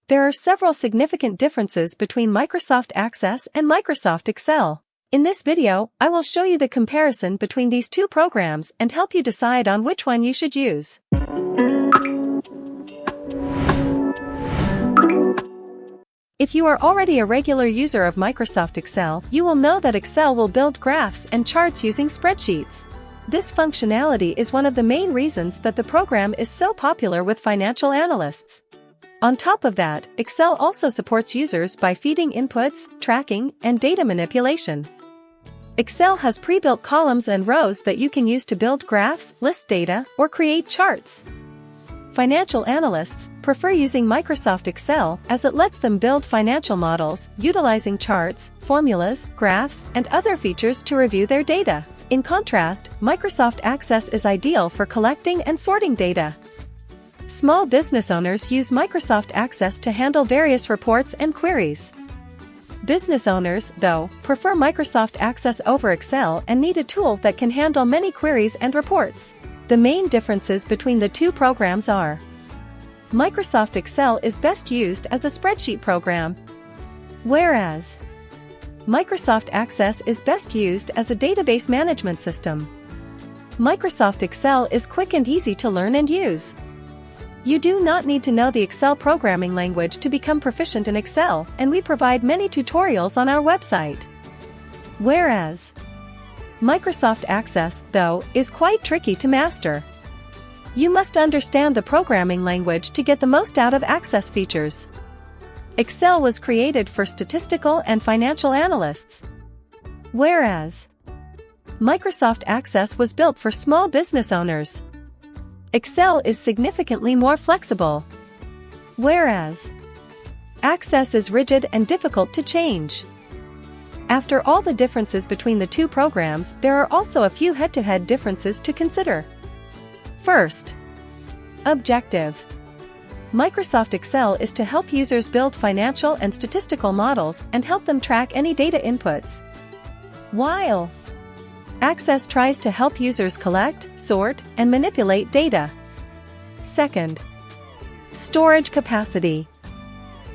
There are several significant differences between Microsoft Access and Microsoft Excel. In this video, I will show you the comparison between these two programs and help you decide on which one you should use. If you are already a regular user of Microsoft Excel, you will know that Excel will build graphs and charts using spreadsheets. This functionality is one of the main reasons that the program is so popular with financial analysts. On top of that, Excel also supports users by feeding inputs, tracking, and data manipulation. Excel has pre-built columns and rows that you can use to build graphs, list data, or create charts. Financial analysts prefer using Microsoft Excel as it lets them build financial models, utilizing charts, formulas, graphs, and other features to review their data. In contrast, Microsoft Access is ideal for collecting and sorting data. Small business owners use Microsoft Access to handle various reports and queries. Business owners, though, prefer Microsoft Access over Excel and need a tool that can handle many queries and reports. The main differences between the two programs are: Microsoft Excel is best used as a spreadsheet program, whereas Microsoft Access is best used as a database management system. Microsoft Excel is quick and easy to learn and use. You do not need to know the Excel programming language to become proficient in Excel, and we provide many tutorials on our website. Whereas Microsoft Access, though, is quite tricky to master. You must understand the programming language to get the most out of Access features. Excel was created for statistical and financial analysts, whereas Microsoft Access was built for small business owners. Excel is significantly more flexible, whereas Access is rigid and difficult to change. After all the differences between the two programs, there are also a few head-to-head differences to consider. First, objective. Microsoft Excel is to help users build financial and statistical models and help them track any data inputs, while Access tries to help users collect, sort, and manipulate data. Second, storage capacity.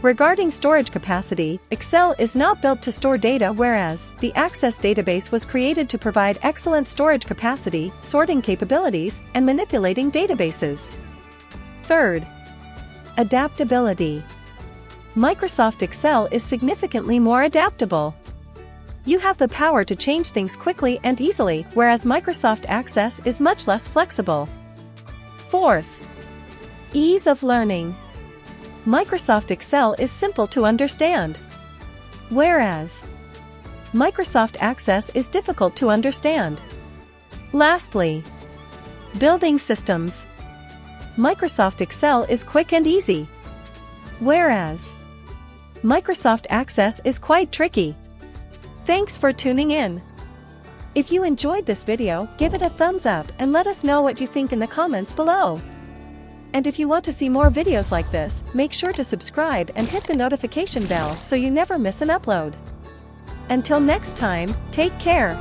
Regarding storage capacity, Excel is not built to store data, whereas the Access database was created to provide excellent storage capacity, sorting capabilities, and manipulating databases. Third, adaptability. Microsoft Excel is significantly more adaptable. You have the power to change things quickly and easily, whereas Microsoft Access is much less flexible. Fourth, ease of learning. Microsoft Excel is simple to understand, whereas Microsoft Access is difficult to understand. Lastly, building systems. Microsoft Excel is quick and easy, whereas Microsoft Access is quite tricky. Thanks for tuning in. If you enjoyed this video, give it a thumbs up and let us know what you think in the comments below. And if you want to see more videos like this, make sure to subscribe and hit the notification bell so you never miss an upload. Until next time, take care.